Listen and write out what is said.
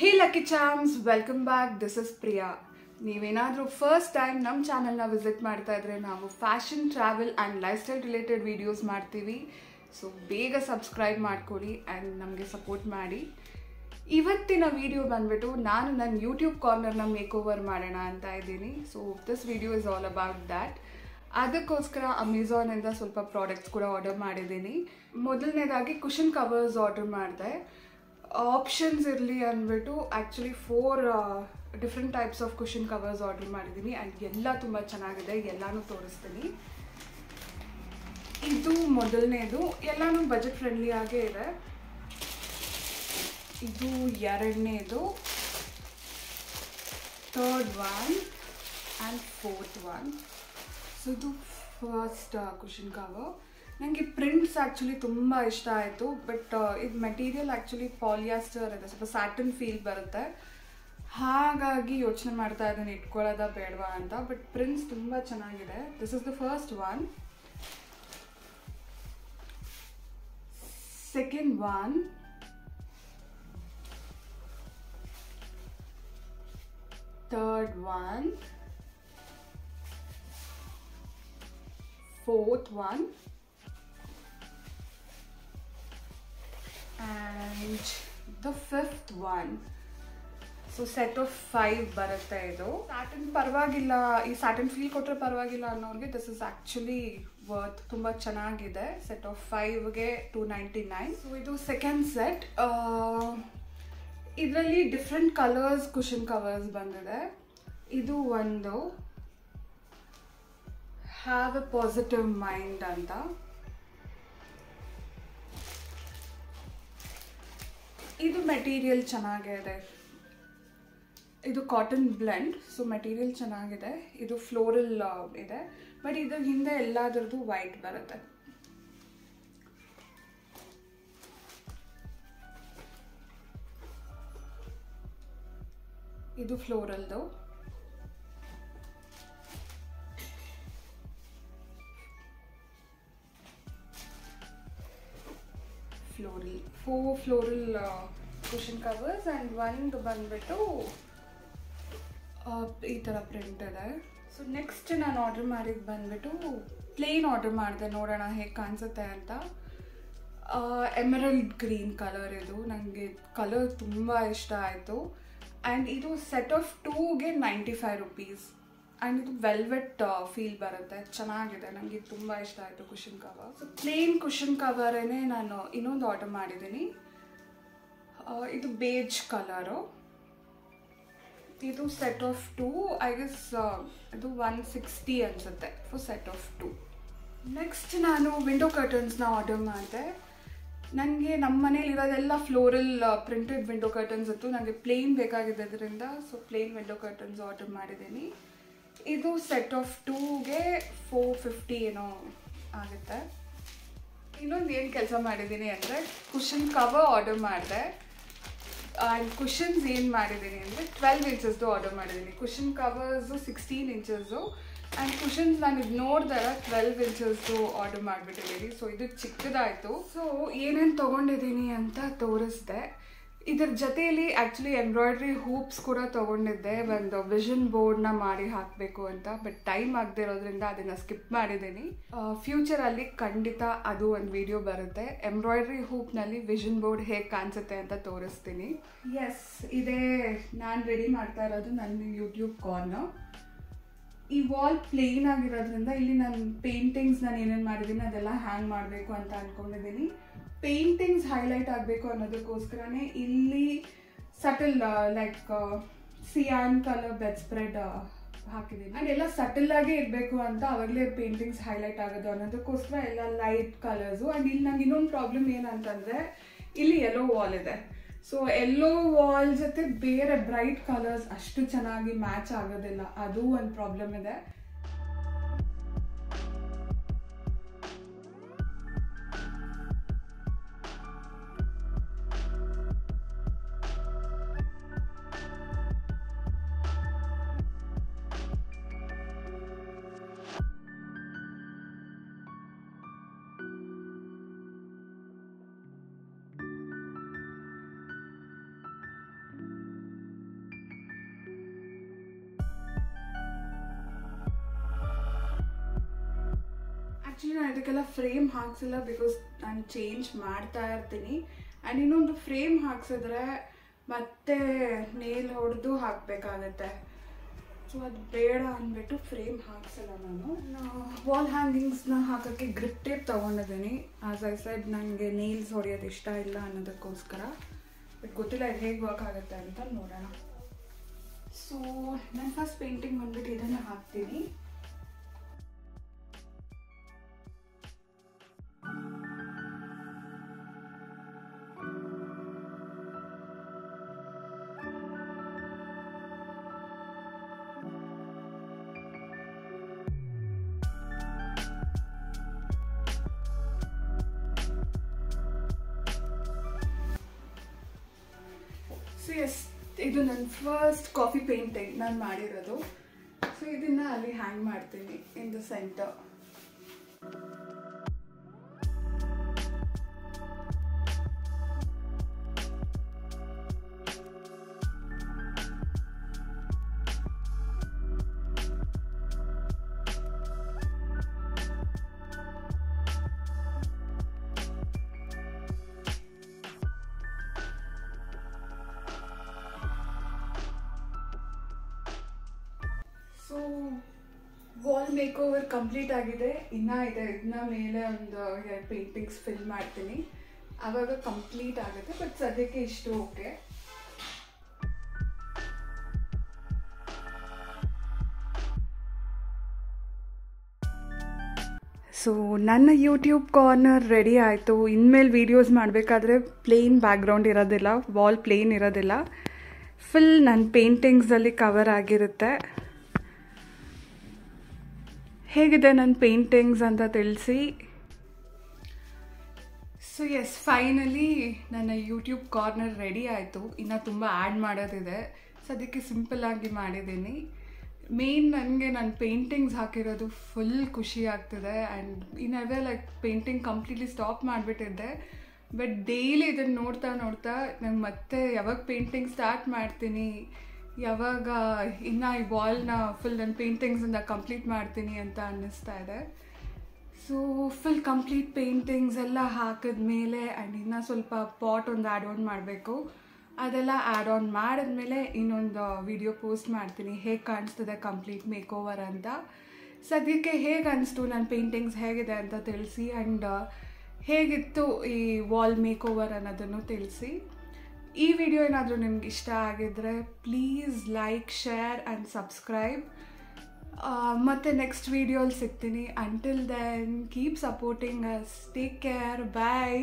Hey Lucky Charms, welcome back. This is Priya. ನೀವೇನಾದರೂ first time ನಮ್ಮ ಚಾನಲ್ನ visit ಮಾಡ್ತಾ ಇದ್ರೆ ನಾವು fashion travel and life style related videos ಮಾಡ್ತೀವಿ. ಸೊ ಬೇಗ ಸಬ್ಸ್ಕ್ರೈಬ್ ಮಾಡ್ಕೊಳ್ಳಿ ಆ್ಯಂಡ್ ನಮಗೆ ಸಪೋರ್ಟ್ ಮಾಡಿ. ಇವತ್ತಿನ ವಿಡಿಯೋ ಬಂದ್ಬಿಟ್ಟು ನಾನು ನನ್ನ ಯೂಟ್ಯೂಬ್ ಕಾರ್ನರ್ನ ಮೇಕ್ ಓವರ್ ಮಾಡೋಣ ಅಂತ ಇದ್ದೀನಿ. So this video is all about that. ಅದಕ್ಕೋಸ್ಕರ ಅಮೆಝಾನಿಂದ ಸ್ವಲ್ಪ ಪ್ರಾಡಕ್ಟ್ಸ್ ಕೂಡ ಆರ್ಡರ್ ಮಾಡಿದ್ದೀನಿ. ಮೊದಲನೇದಾಗಿ ಕುಷನ್ ಕವರ್ಸ್ ಆರ್ಡರ್ ಮಾಡಿದೆ. ಆಪ್ಷನ್ಸ್ ಇರಲಿ ಅಂದ್ಬಿಟ್ಟು actually 4 different types of cushion covers order ಮಾಡಿದ್ದೀನಿ ಆ್ಯಂಡ್ ಎಲ್ಲ ತುಂಬ ಚೆನ್ನಾಗಿದೆ. ಎಲ್ಲನೂ ತೋರಿಸ್ತೀನಿ. ಇದು ಮೊದಲನೇದು, ಎಲ್ಲನೂ ಬಜೆಟ್ ಫ್ರೆಂಡ್ಲಿ ಆಗೇ ಇದೆ. ಇದು ಎರಡನೇದು, third one and fourth one. So ಇದು ಫಸ್ಟ್ ಕುಷನ್ ಕವರ್. ನನಗೆ ಪ್ರಿಂಟ್ಸ್ ಆ್ಯಕ್ಚುಲಿ ತುಂಬ ಇಷ್ಟ ಆಯಿತು. ಬಟ್ ಇದು ಮೆಟೀರಿಯಲ್ ಆ್ಯಕ್ಚುಲಿ ಪಾಲಿಯಾಸ್ಟರ್ ಇದೆ, ಸ್ವಲ್ಪ ಸ್ಯಾಟನ್ ಫೀಲ್ ಬರುತ್ತೆ. ಹಾಗಾಗಿ ಯೋಚನೆ ಮಾಡ್ತಾ ಇದ್ದೀನಿ ಇಟ್ಕೊಳ್ಳೋದ ಬೇಡವಾ ಅಂತ. ಬಟ್ ಪ್ರಿಂಟ್ಸ್ ತುಂಬ ಚೆನ್ನಾಗಿದೆ. This is the first one. Second one, third one, fourth one and the fifth one. So set of 5 ಬರುತ್ತೆ. ಇದು ಸ್ಯಾಟನ್ ಪರವಾಗಿಲ್ಲ, ಈ ಸ್ಯಾಟನ್ ಫೀಲ್ ಕೊಟ್ಟರೆ ಪರವಾಗಿಲ್ಲ ಅನ್ನೋರಿಗೆ ದಿಸ್ ಇಸ್ ಆ್ಯಕ್ಚುಲಿ ವರ್ತ್. ತುಂಬ ಚೆನ್ನಾಗಿದೆ. ಸೆಟ್ ಆಫ್ 5ಗೆ $299. ಸೊ ಇದು ಸೆಕೆಂಡ್ ಸೆಟ್. ಇದರಲ್ಲಿ ಡಿಫ್ರೆಂಟ್ ಕಲರ್ಸ್ ಕುಷನ್ ಕವರ್ಸ್ ಬಂದಿದೆ. ಇದು ಒಂದು ಹ್ಯಾವ್ ಎ ಪಾಸಿಟಿವ್ ಮೈಂಡ್ ಅಂತ. ಇದು ಮೆಟೀರಿಯಲ್ ಚೆನ್ನಾಗಿದೆ. ಇದು ಕಾಟನ್ ಬ್ಲೆಂಡ್, ಸೊ ಮೆಟೀರಿಯಲ್ ಚೆನ್ನಾಗಿದೆ. ಇದು ಫ್ಲೋರಲ್ ಇದೆ, ಬಟ್ ಇದ್ರ ಹಿಂದೆ ಎಲ್ಲದರದ್ದು ವೈಟ್ ಬರುತ್ತೆ. ಇದು ಫ್ಲೋರಲ್ದು. Four floral cushion covers and ಒಂದು ಬಂದ್ಬಿಟ್ಟು ಈ ಥರ ಪ್ರಿಂಟ್ ಇದೆ. ಸೊ ನೆಕ್ಸ್ಟ್ ನಾನು ಆರ್ಡರ್ ಮಾಡಿದ್ದು ಬಂದ್ಬಿಟ್ಟು ಪ್ಲೇನ್ ಆರ್ಡರ್ ಮಾಡಿದೆ, ನೋಡೋಣ ಹೇಗೆ ಕಾಣಿಸುತ್ತೆ ಅಂತ. Emerald green colour. ಇದು ನನಗೆ ಕಲರ್ ತುಂಬ ಇಷ್ಟ ಆಯಿತು. ಆ್ಯಂಡ್ ಇದು ಸೆಟ್ ಆಫ್ 2ಗೆ $95. ಆ್ಯಂಡ್ ಇದು ವೆಲ್ವೆಟ್ ಫೀಲ್ ಬರುತ್ತೆ, ಚೆನ್ನಾಗಿದೆ. ನನಗೆ ತುಂಬ ಇಷ್ಟ ಆಯಿತು cushion cover. So plain cushion ಕವರೇ ನಾನು ಇನ್ನೊಂದು ಆರ್ಡರ್ ಮಾಡಿದ್ದೀನಿ. ಇದು ಬೇಜ್ ಕಲರು. ಇದು ಸೆಟ್ ಆಫ್ 2, ಐ ಗೆಸ್ ಇದು $160 ಅನಿಸುತ್ತೆ ಫಾರ್ ಸೆಟ್ ಆಫ್ 2. ನೆಕ್ಸ್ಟ್ ನಾನು ವಿಂಡೋ ಕರ್ಟನ್ಸ್ನ ಆರ್ಡರ್ ಮಾಡಿದೆ. ನನಗೆ ನಮ್ಮ ಮನೇಲಿ ಇರೋದೆಲ್ಲ ಫ್ಲೋರಲ್ ಪ್ರಿಂಟೆಡ್ ವಿಂಡೋ ಕರ್ಟನ್ಸ್ ಇತ್ತು. ನನಗೆ ಪ್ಲೇನ್ ಬೇಕಾಗಿದ್ದರಿಂದ so plain window curtains order ಮಾಡಿದ್ದೀನಿ. ಇದು ಸೆಟ್ ಆಫ್ 2ಗೆ $450 ಏನೋ ಆಗುತ್ತೆ. ಇನ್ನೊಂದು ಏನು ಕೆಲಸ ಮಾಡಿದ್ದೀನಿ ಅಂದರೆ ಕುಷನ್ ಕವರ್ ಆರ್ಡರ್ ಮಾಡಿದೆ. ಆ್ಯಂಡ್ ಕುಷನ್ಸ್ ಏನು ಮಾಡಿದ್ದೀನಿ ಅಂದರೆ 12 ಇಂಚಸ್ದು ಆರ್ಡರ್ ಮಾಡಿದ್ದೀನಿ. Cushion covers 16 inches and cushions ನಾನು ಇದು ನೋಡಿದಾಗ 12 ಇಂಚಸ್ದು ಆರ್ಡರ್ ಮಾಡಿಬಿಟ್ಟಿದ್ದೀನಿ. ಸೊ ಇದು ಚಿಕ್ಕದಾಯಿತು. ಸೊ ಏನೇನು ತೊಗೊಂಡಿದ್ದೀನಿ ಅಂತ ತೋರಿಸ್ದೆ. ಇದರ ಜೊತೆಯಲ್ಲಿ ಆ್ಯಕ್ಚುಲಿ ಎಂಬ್ರಾಯ್ಡ್ರಿ ಹೂಪ್ಸ್ ಕೂಡ ತೊಗೊಂಡಿದ್ದೆ, ಒಂದು ವಿಷನ್ ಬೋರ್ಡ್ನ ಮಾಡಿ ಹಾಕಬೇಕು ಅಂತ. ಬಟ್ ಟೈಮ್ ಆಗದೆ ಇರೋದ್ರಿಂದ ಅದನ್ನು ಸ್ಕಿಪ್ ಮಾಡಿದ್ದೀನಿ. ಫ್ಯೂಚರಲ್ಲಿ ಖಂಡಿತ ಅದು ಒಂದು ವಿಡಿಯೋ ಬರುತ್ತೆ. ಎಂಬ್ರಾಯ್ಡ್ರಿ ಹೂಪ್ನಲ್ಲಿ ವಿಷನ್ ಬೋರ್ಡ್ ಹೇಗೆ ಕಾಣಿಸುತ್ತೆ ಅಂತ ತೋರಿಸ್ತೀನಿ. ಎಸ್, ಇದೇ ನಾನು ರೆಡಿ ಮಾಡ್ತಾ ಇರೋದು ನನ್ನ ಯೂಟ್ಯೂಬ್ ಕಾರ್ನರ್. ಈ ವಾಲ್ ಪ್ಲೇನ್ ಆಗಿರೋದ್ರಿಂದ ಇಲ್ಲಿ ನಾನು ಪೇಂಟಿಂಗ್ಸ್ ನಾನು ಏನೇನು ಮಾಡಿದ್ದೀನಿ ಅದೆಲ್ಲ ಹ್ಯಾಂಗ್ ಮಾಡಬೇಕು ಅಂತ ಅಂದ್ಕೊಂಡಿದ್ದೀನಿ. ಪೇಂಟಿಂಗ್ಸ್ ಹೈಲೈಟ್ ಆಗಬೇಕು ಅನ್ನೋದಕ್ಕೋಸ್ಕರನೇ ಇಲ್ಲಿ subtle like Xi'an colour bed spread ಹಾಕಿದ್ದೀನಿ. ಆ್ಯಂಡ್ ಎಲ್ಲ ಸಟಲ್ ಆಗೇ ಇರಬೇಕು ಅಂತ, ಅವಾಗಲೇ ಪೇಂಟಿಂಗ್ಸ್ ಹೈಲೈಟ್ ಆಗೋದು ಅನ್ನೋದಕ್ಕೋಸ್ಕರ ಎಲ್ಲ ಲೈಟ್ ಕಲರ್ಸು. ಆ್ಯಂಡ್ ಇಲ್ಲಿ ನಂಗೆ ಇನ್ನೊಂದು ಪ್ರಾಬ್ಲಮ್ ಏನಂತಂದರೆ ಇಲ್ಲಿ ಯೆಲ್ಲೋ ವಾಲ್ ಇದೆ. ಸೊ ಯೆಲ್ಲೋ ವಾಲ್ ಜೊತೆ ಬೇರೆ ಬ್ರೈಟ್ ಕಲರ್ಸ್ ಅಷ್ಟು ಚೆನ್ನಾಗಿ ಮ್ಯಾಚ್ ಆಗೋದಿಲ್ಲ, ಅದು ಒಂದು ಪ್ರಾಬ್ಲಮ್ ಇದೆ. ಆ್ಯಕ್ಚುಲಿ ನಾನು ಇದಕ್ಕೆಲ್ಲ ಫ್ರೇಮ್ ಹಾಕ್ಸಿಲ್ಲ ಬಿಕಾಸ್ ನಾನು ಚೇಂಜ್ ಮಾಡ್ತಾ ಇರ್ತೀನಿ. ಆ್ಯಂಡ್ ಇನ್ನೊಂದು ಫ್ರೇಮ್ ಹಾಕ್ಸಿದ್ರೆ ಮತ್ತೆ ನೇಲ್ ಹೊಡೆದು ಹಾಕಬೇಕಾಗತ್ತೆ. ಸೊ ಅದು ಬೇಡ ಅಂದ್ಬಿಟ್ಟು ಫ್ರೇಮ್ ಹಾಕ್ಸಲ್ಲ ನಾನು. ವಾಲ್ ಹ್ಯಾಂಗಿಂಗ್ಸ್ನ ಹಾಕೋಕ್ಕೆ ಗ್ರಿಪ್ ಟೇಪ್ ತೊಗೊಂಡಿದ್ದೀನಿ. ಆಸ್ ಐ ಸೆಡ್ ನನಗೆ ನೇಲ್ಸ್ ಹೊಡೆಯೋದು ಇಷ್ಟ ಇಲ್ಲ ಅನ್ನೋದಕ್ಕೋಸ್ಕರ. ಬಟ್ ಗೊತ್ತಿಲ್ಲ ಇದು ಹೇಗೆ ವರ್ಕ್ ಆಗುತ್ತೆ ಅಂತ ನೋಡೋಣ. ಸೊ ನಾನು ಫಸ್ಟ್ ಪೇಂಟಿಂಗ್ ಬಂದ್ಬಿಟ್ಟು ಇದನ್ನು ಹಾಕ್ತೀನಿ. ಸೊ ಎಸ್, ಇದು ನನ್ನ ಫಸ್ಟ್ ಕಾಫಿ ಪೇಂಟಿಂಗ್ ನಾನು ಮಾಡಿರೋದು. ಸೊ ಇದನ್ನು ಅಲ್ಲಿ ಹ್ಯಾಂಗ್ ಮಾಡ್ತೀನಿ in the centre. So wall make over complete ಆಗಿದೆ. ಇನ್ನೂ ಇದೆ, ಇದನ್ನ ಮೇಲೆ ಒಂದು 2 ಪೇಂಟಿಂಗ್ಸ್ ಫಿಲ್ ಮಾಡ್ತೀನಿ, ಆವಾಗ ಕಂಪ್ಲೀಟ್ ಆಗುತ್ತೆ. ಬಟ್ ಸದ್ಯಕ್ಕೆ ಇಷ್ಟು ಓಕೆ. ಸೊ ನನ್ನ ಯೂಟ್ಯೂಬ್ ಕಾರ್ನರ್ ರೆಡಿ ಆಯಿತು. ಇನ್ಮೇಲೆ ವೀಡಿಯೋಸ್ ಮಾಡಬೇಕಾದ್ರೆ ಪ್ಲೇನ್ ಬ್ಯಾಕ್ಗ್ರೌಂಡ್ ಇರೋದಿಲ್ಲ, ವಾಲ್ ಪ್ಲೇನ್ ಇರೋದಿಲ್ಲ, ಫುಲ್ ನನ್ನ ಪೇಂಟಿಂಗ್ಸಲ್ಲಿ ಕವರ್ ಆಗಿರುತ್ತೆ. ಹೇಗಿದೆ ನನ್ನ ಪೇಂಟಿಂಗ್ಸ್ ಅಂತ ತಿಳಿಸಿ. ಸೊ ಎಸ್, ಫೈನಲಿ ನನ್ನ ಯೂಟ್ಯೂಬ್ ಕಾರ್ನರ್ ರೆಡಿ ಆಯಿತು. ಇನ್ನು ತುಂಬ ಆ್ಯಡ್ ಮಾಡೋದಿದೆ, ಸದ್ಯಕ್ಕೆ ಸಿಂಪಲ್ಲಾಗಿ ಮಾಡಿದ್ದೀನಿ. ಮೇನ್ ನನಗೆ ನನ್ನ ಪೇಂಟಿಂಗ್ಸ್ ಹಾಕಿರೋದು ಫುಲ್ ಖುಷಿ ಆಗ್ತಿದೆ. ಆ್ಯಂಡ್ ಇನ್ನವೇ ಲೈಕ್ ಪೇಂಟಿಂಗ್ ಕಂಪ್ಲೀಟ್ಲಿ ಸ್ಟಾಪ್ ಮಾಡಿಬಿಟ್ಟಿದ್ದೆ. ಬಟ್ ಡೈಲಿ ಇದನ್ನು ನೋಡ್ತಾ ನೋಡ್ತಾ ನಂಗೆ ಮತ್ತೆ ಯಾವಾಗ ಪೇಂಟಿಂಗ್ ಸ್ಟಾರ್ಟ್ ಮಾಡ್ತೀನಿ, ಯಾವಾಗ ಇನ್ನು ಈ ವಾಲ್ನ ಫುಲ್ ನನ್ನ ಪೇಂಟಿಂಗ್ಸಿಂದ ಕಂಪ್ಲೀಟ್ ಮಾಡ್ತೀನಿ ಅಂತ ಅನ್ನಿಸ್ತಾ ಇದೆ. ಸೊ ಫುಲ್ ಕಂಪ್ಲೀಟ್ ಪೇಂಟಿಂಗ್ಸ್ ಎಲ್ಲ ಹಾಕಿದ್ಮೇಲೆ ಆ್ಯಂಡ್ ಇನ್ನೂ ಸ್ವಲ್ಪ ಪಾಟ್ ಒಂದು ಆ್ಯಡ್ ಆನ್ ಮಾಡಬೇಕು. ಅದೆಲ್ಲ ಆ್ಯಡ್ ಆನ್ ಮಾಡಿದ್ಮೇಲೆ ಇನ್ನೊಂದು ವಿಡಿಯೋ ಪೋಸ್ಟ್ ಮಾಡ್ತೀನಿ ಹೇಗೆ ಕಾಣಿಸ್ತದೆ ಕಂಪ್ಲೀಟ್ ಮೇಕ್ ಓವರ್ ಅಂತ. ಸದ್ಯಕ್ಕೆ ಹೇಗೆ ಅನಿಸ್ತು ನನ್ನ ಪೇಂಟಿಂಗ್ಸ್ ಹೇಗಿದೆ ಅಂತ ತಿಳಿಸಿ. ಆ್ಯಂಡ್ ಹೇಗಿತ್ತು ಈ ವಾಲ್ ಮೇಕ್ ಓವರ್ ಅನ್ನೋದನ್ನು ತಿಳಿಸಿ. ಈ ವಿಡಿಯೋ ಏನಾದರೂ ನಿಮ್ಗೆ ಇಷ್ಟ ಆಗಿದ್ರೆ please like, share and subscribe. ಮತ್ತು ನೆಕ್ಸ್ಟ್ ವಿಡಿಯೋಲಿ ಸಿಗ್ತೀನಿ. Until then keep supporting us. Take care. ಬಾಯ್.